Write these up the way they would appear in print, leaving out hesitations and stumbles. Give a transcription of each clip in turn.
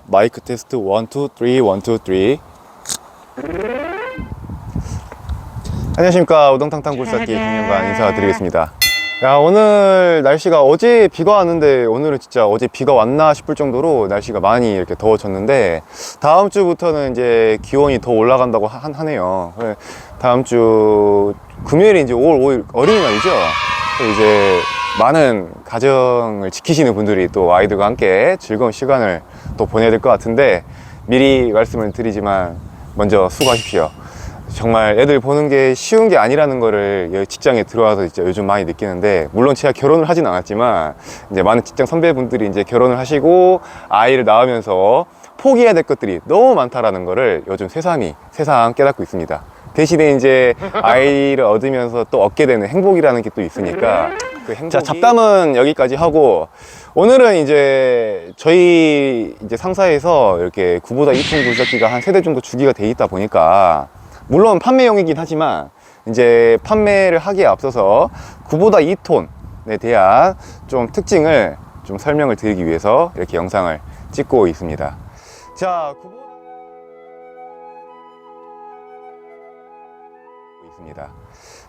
마이크 테스트 1, 2, 3, 1, 2, 3. 안녕하십니까. 우동탕탕 굴삭기 김영관 인사드리겠습니다. 야, 오늘 날씨가 어제 비가 왔는데 오늘은 진짜 어제 비가 왔나 싶을 정도로 날씨가 많이 이렇게 더워졌는데 다음 주부터는 이제 기온이 더 올라간다고 하네요. 다음 주 금요일이 이제 5월 5일 어린이날이죠. 이제 많은 가정을 지키시는 분들이 또 아이들과 함께 즐거운 시간을 또 보내야 될 것 같은데 미리 말씀을 드리지만 먼저 수고하십시오. 정말 애들 보는 게 쉬운 게 아니라는 거를 직장에 들어와서 진짜 요즘 많이 느끼는데, 물론 제가 결혼을 하진 않았지만 이제 많은 직장 선배분들이 이제 결혼을 하시고 아이를 낳으면서 포기해야 될 것들이 너무 많다라는 거를 요즘 세상 깨닫고 있습니다. 대신에 이제 아이를 얻으면서 또 얻게 되는 행복이라는 게 또 있으니까 그 행복이... 자, 잡담은 여기까지 하고 오늘은 이제 저희 이제 상사에서 이렇게 9보다 2톤 굴삭기가 한 3대 정도 주기가 돼 있다 보니까, 물론 판매용이긴 하지만 이제 판매를 하기에 앞서서 9보다 2톤에 대한 좀 특징을 좀 설명을 드리기 위해서 이렇게 영상을 찍고 있습니다.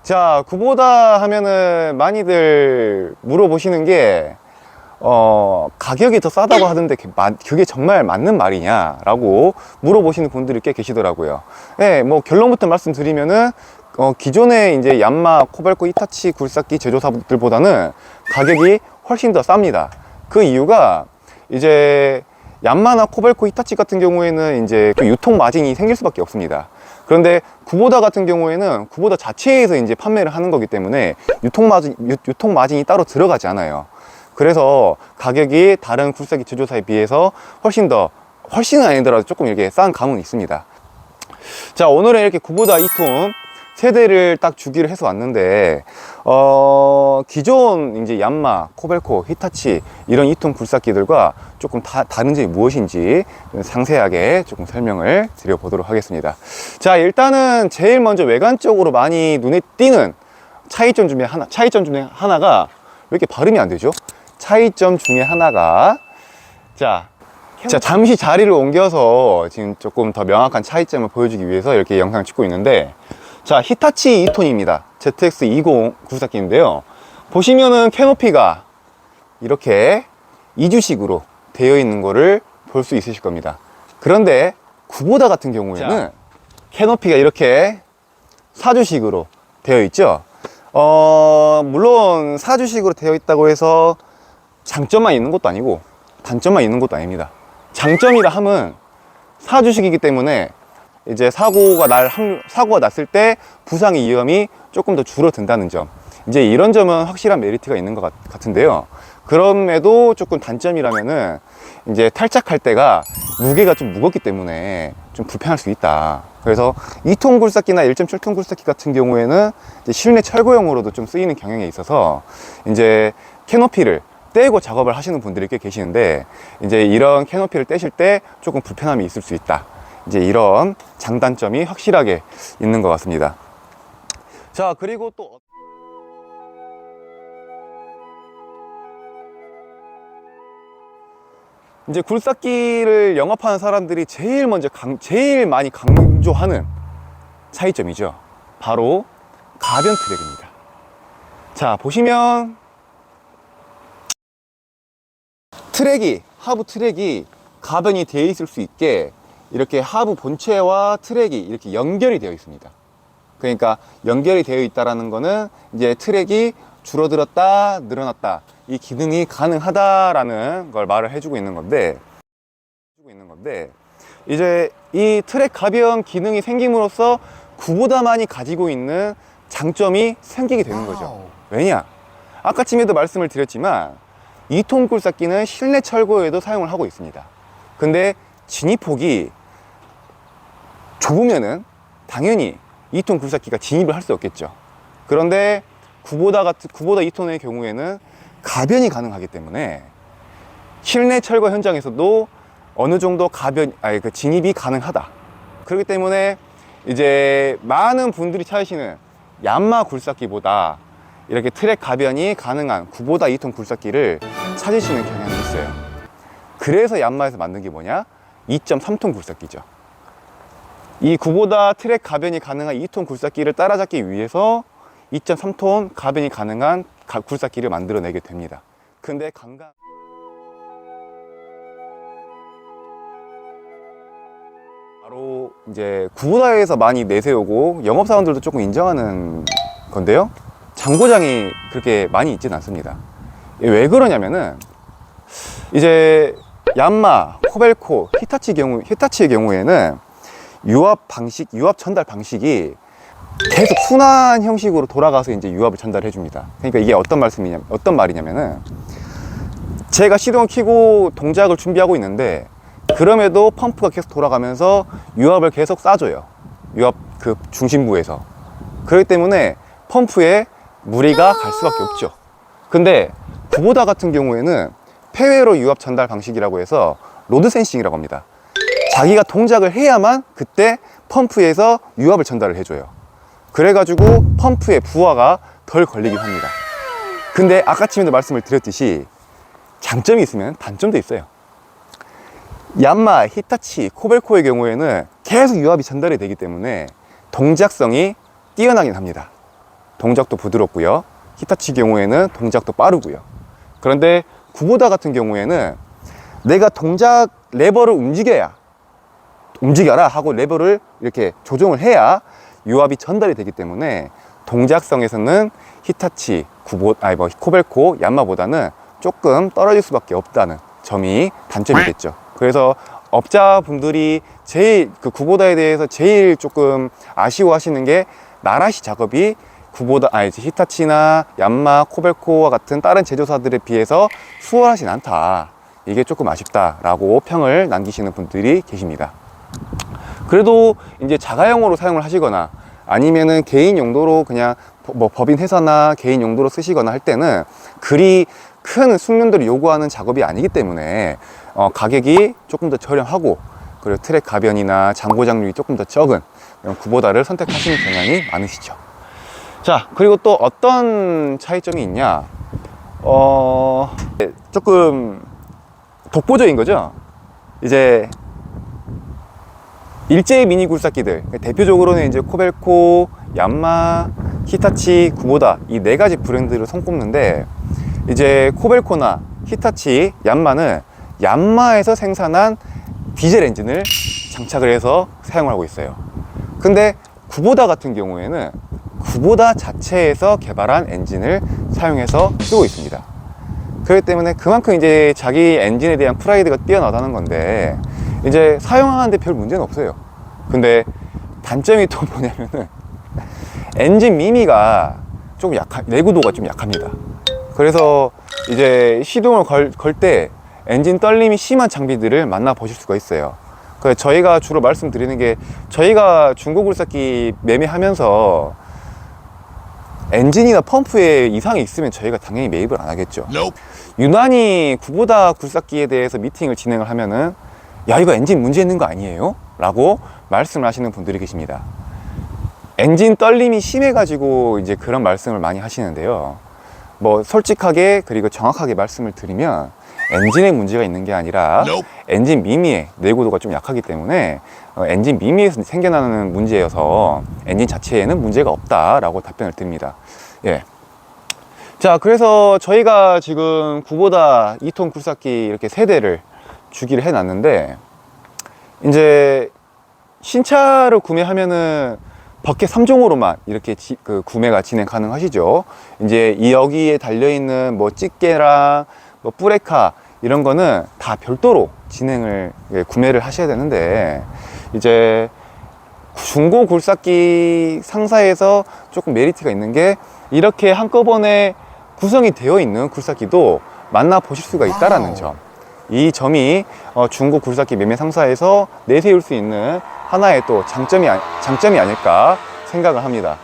자, 9보다 하면은 많이들 물어보시는 게 가격이 더 싸다고 하던데 그게 정말 맞는 말이냐 라고 물어보시는 분들이 꽤 계시더라고요. 네, 뭐 결론부터 말씀드리면은 기존의 이제 얀마, 코발코, 히타치 굴삭기 제조사들보다는 가격이 훨씬 더 쌉니다. 그 이유가 이제 얀마나 코발코, 히타치 같은 경우에는 이제 그 유통 마진이 생길 수밖에 없습니다. 그런데 9보다 같은 경우에는 9보다 자체에서 이제 판매를 하는 거기 때문에 유통 마진이 따로 들어가지 않아요. 그래서 가격이 다른 굴삭기 제조사에 비해서 훨씬은 아니더라도 조금 이렇게 싼 감은 있습니다. 자, 오늘은 이렇게 9보다 2톤 세대를 딱 주기를 해서 왔는데, 기존 이제 얀마, 코발코, 히타치 이런 2톤 굴삭기들과 조금 다른 점이 무엇인지 상세하게 조금 설명을 드려보도록 하겠습니다. 자, 일단은 제일 먼저 외관적으로 많이 눈에 띄는 차이점 중에 하나가, 왜 이렇게 발음이 안 되죠? 차이점 중에 하나가, 자, 잠시 자리를 옮겨서 지금 조금 더 명확한 차이점을 보여주기 위해서 이렇게 영상을 찍고 있는데, 자, 히타치 2톤입니다. ZX20 굴삭기인데요. 보시면은 캐노피가 이렇게 2주식으로 되어 있는 거를 볼 수 있으실 겁니다. 그런데 9보다 같은 경우에는 캐노피가 이렇게 4주식으로 되어 있죠. 물론 4주식으로 되어 있다고 해서 장점만 있는 것도 아니고 단점만 있는 것도 아닙니다. 장점이라 함은 4주식이기 때문에 이제 사고가 났을 때 부상의 위험이 조금 더 줄어든다는 점, 이제 이런 점은 확실한 메리트가 있는 것 같은데요. 그럼에도 조금 단점이라면은 이제 탈착할 때가 무게가 좀 무겁기 때문에 좀 불편할 수 있다. 그래서 2톤 굴삭기나 1.7톤 굴삭기 같은 경우에는 이제 실내 철거용으로도 좀 쓰이는 경향이 있어서 이제 캐노피를 떼고 작업을 하시는 분들이 꽤 계시는데, 이제 이런 캐노피를 떼실 때 조금 불편함이 있을 수 있다. 이제 이런 장단점이 확실하게 있는 것 같습니다. 자, 그리고 또 이제 굴삭기를 영업하는 사람들이 제일 많이 강조하는 차이점이죠. 바로 가변 트랙입니다. 자, 보시면 하부 트랙이 가변이 되어 있을 수 있게 이렇게 하부 본체와 트랙이 이렇게 연결이 되어 있습니다. 그러니까 연결이 되어 있다라는 거는 이제 트랙이 줄어들었다, 늘어났다, 이 기능이 가능하다라는 걸 말을 해주고 있는 건데, 이제 이 트랙 가변 기능이 생김으로써 9보다만이 가지고 있는 장점이 생기게 되는 거죠. 왜냐? 아까쯤에도 말씀을 드렸지만 2톤 굴삭기는 실내 철거에도 사용을 하고 있습니다. 근데 진입폭이 좁으면은 당연히 2톤 굴삭기가 진입을 할 수 없겠죠. 그런데 9보다 2톤의 경우에는 가변이 가능하기 때문에 실내 철거 현장에서도 어느 정도 진입이 가능하다. 그렇기 때문에 이제 많은 분들이 찾으시는 얀마 굴삭기보다 이렇게 트랙 가변이 가능한 9보다 2톤 굴삭기를 찾으시는 경향이 있어요. 그래서 얀마에서 만든 게 뭐냐? 2.3톤 굴삭기죠. 이 구보다 트랙 가변이 가능한 2톤 굴삭기를 따라잡기 위해서 2.3톤 가변이 가능한 굴삭기를 만들어내게 됩니다. 근데 바로 이제 구보다에서 많이 내세우고 영업사원들도 조금 인정하는 건데요, 장고장이 그렇게 많이 있지는 않습니다. 왜 그러냐면은 이제 얀마, 코벨코, 히타치의 경우에는 유압 전달 방식이 계속 순환 형식으로 돌아가서 이제 유압을 전달해 줍니다. 그러니까 이게 어떤 말이냐면은 제가 시동을 켜고 동작을 준비하고 있는데 그럼에도 펌프가 계속 돌아가면서 유압을 계속 쏴줘요. 유압 그 중심부에서. 그렇기 때문에 펌프에 무리가 갈 수밖에 없죠. 근데 구보다 같은 경우에는 폐회로 유압 전달 방식이라고 해서 로드 센싱이라고 합니다. 자기가 동작을 해야만 그때 펌프에서 유압을 전달을 해줘요. 그래가지고 펌프에 부하가 덜 걸리긴 합니다. 근데 아까쯤에도 말씀을 드렸듯이 장점이 있으면 단점도 있어요. 얀마, 히타치, 코벨코의 경우에는 계속 유압이 전달이 되기 때문에 동작성이 뛰어나긴 합니다. 동작도 부드럽고요. 히타치 경우에는 동작도 빠르고요. 그런데 구보다 같은 경우에는 내가 동작 레버를 움직여라 하고 레버를 이렇게 조정을 해야 유압이 전달이 되기 때문에 동작성에서는 히타치, 코벨코, 얀마보다는 조금 떨어질 수밖에 없다는 점이 단점이겠죠. 그래서 업자분들이 제일 그 구보다에 대해서 제일 조금 아쉬워하시는 게 나라시 작업이 히타치나 얀마, 코벨코와 같은 다른 제조사들에 비해서 수월하진 않다. 이게 조금 아쉽다라고 평을 남기시는 분들이 계십니다. 그래도 이제 자가용으로 사용을 하시거나 아니면은 개인 용도로 그냥 뭐 법인 회사나 개인 용도로 쓰시거나 할 때는 그리 큰 숙련도를 요구하는 작업이 아니기 때문에 가격이 조금 더 저렴하고 그리고 트랙 가변이나 장고장률이 조금 더 적은 이런 구보다를 선택하시는 경향이 많으시죠. 자, 그리고 또 어떤 차이점이 있냐, 조금 독보적인 거죠. 이제 일제히 미니 굴삭기들, 대표적으로는 이제 코벨코, 얀마, 히타치, 구보다 이 네 가지 브랜드를 손꼽는데, 이제 코벨코나 히타치, 얀마는 얀마에서 생산한 디젤 엔진을 장착을 해서 사용을 하고 있어요. 근데 구보다 같은 경우에는 구보다 자체에서 개발한 엔진을 사용해서 쓰고 있습니다. 그렇기 때문에 그만큼 이제 자기 엔진에 대한 프라이드가 뛰어나다는 건데, 이제 사용하는데 별 문제는 없어요. 근데 단점이 또 뭐냐면은 엔진 미미가 좀 내구도가 좀 약합니다. 그래서 이제 시동을 걸 때 엔진 떨림이 심한 장비들을 만나 보실 수가 있어요. 그래서 저희가 주로 말씀드리는 게, 저희가 중고 굴삭기 매매하면서 엔진이나 펌프에 이상이 있으면 저희가 당연히 매입을 안 하겠죠. 유난히 구보다 굴삭기에 대해서 미팅을 진행을 하면은, 야, 이거 엔진 문제 있는 거 아니에요? 라고 말씀을 하시는 분들이 계십니다. 엔진 떨림이 심해가지고 이제 그런 말씀을 많이 하시는데요. 뭐 솔직하게 그리고 정확하게 말씀을 드리면 엔진에 문제가 있는 게 아니라 엔진 미미의 내구도가 좀 약하기 때문에 엔진 미미에서 생겨나는 문제여서 엔진 자체에는 문제가 없다라고 답변을 드립니다. 예. 자, 그래서 저희가 지금 구보다 2톤 굴삭기 이렇게 3대를 주기를 해놨는데, 이제 신차를 구매하면은 버켓 3종으로만 이렇게 구매가 진행 가능하시죠. 이제 여기에 달려있는 뭐 집게랑 뭐 뿌레카 이런 거는 다 별도로 구매를 하셔야 되는데, 이제 중고 굴삭기 상사에서 조금 메리트가 있는 게, 이렇게 한꺼번에 구성이 되어 있는 굴삭기도 만나 보실 수가 있다라는 점. 이 점이 중고 굴삭기 매매 상사에서 내세울 수 있는 하나의 또 장점이 아닐까 생각을 합니다.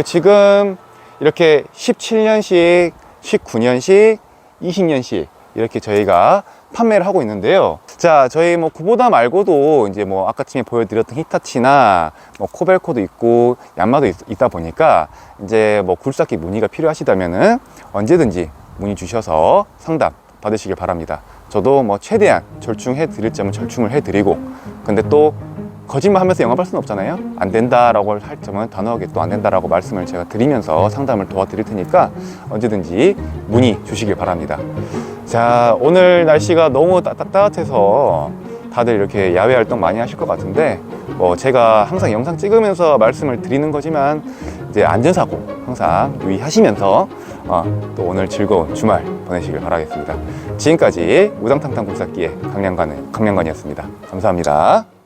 지금 이렇게 17년식, 19년식, 20년식 이렇게 저희가 판매를 하고 있는데요. 자, 저희 뭐 구보다 말고도 이제 뭐 아까쯤에 보여드렸던 히타치나 뭐 코벨코도 있고 얀마도 있다 보니까, 이제 뭐 굴삭기 문의가 필요하시다면은 언제든지 문의 주셔서 상담 받으시길 바랍니다. 저도 뭐 최대한 절충해 드릴 점은 절충을 해 드리고, 근데 또 거짓말 하면서 영업할 수는 없잖아요. 안 된다라고 할 점은 단호하게 또 안 된다라고 말씀을 제가 드리면서 상담을 도와드릴 테니까 언제든지 문의 주시길 바랍니다. 자, 오늘 날씨가 너무 따뜻해서 다들 이렇게 야외 활동 많이 하실 것 같은데, 뭐 제가 항상 영상 찍으면서 말씀을 드리는 거지만 이제 안전사고 항상 유의하시면서 또 오늘 즐거운 주말 보내시길 바라겠습니다. 지금까지 우당탕탕 굴삭기의 강량관이었습니다. 감사합니다.